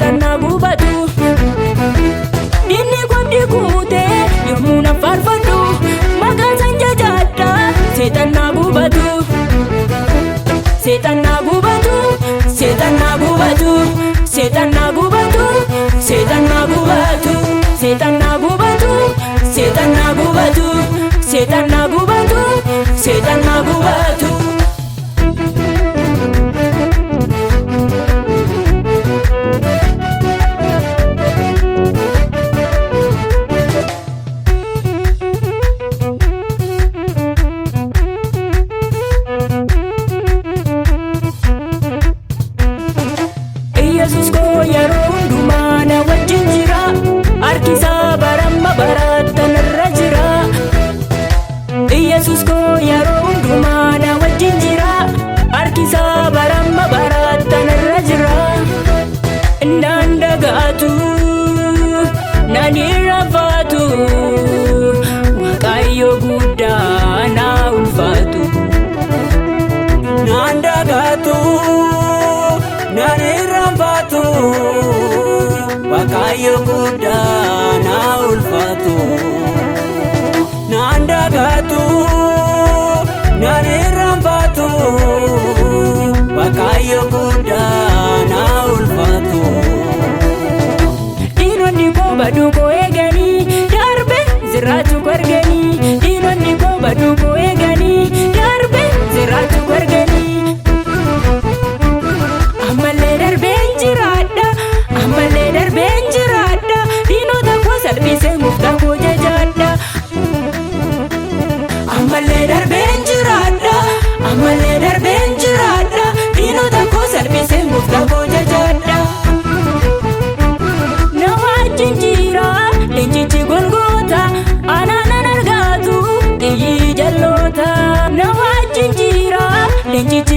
seetan na gubatu. Dinni kondi kute yommuu na faarfadhu maqaan san jajadha seetan na gubatu. Seetan na gubatu, seetan na gubatu, seetan na gubatu, seetan na gubatu, seetan na gubatu, seetan na gubatu, seetan na gubatu, seetan na gubatu. Yesus ko yeroo hundumaa na wajjin jira, harki isaa baramma barattan irra jira. Yesus ko yeroo hundumaa na wajjin jira, harki isaa baramma barattan irra jira. Naan dagaatu naan irraanfatu, Waaqayyo guddaa na ulfaatu. Naan dagaatu naan irraanfatu, Waaqayyo guddaa na ulfaatu. Naan dagaatu naan irraanfatu, Waaqayyo guddaa na ulfaatu. Diinonni koo baduu koo eeganii darbe jiraachuu koo arganii. Diinonni koo baduu koo eeganii darbe jiraachuu koo arganii. Ammallee darbeen jiraadha, ammallee darbeen jiraadha, diinota koo salphisee gooftaa koo jajadha. Ammallee darbeen jiraadha, ammallee darbeen jiraadha, diinota koo salphisee gooftaa koo jajadha. Na wajjin jira leenjichi Golgoota, anaanan argaatu xiyyi jalloota. Na wajjin jira leenjichi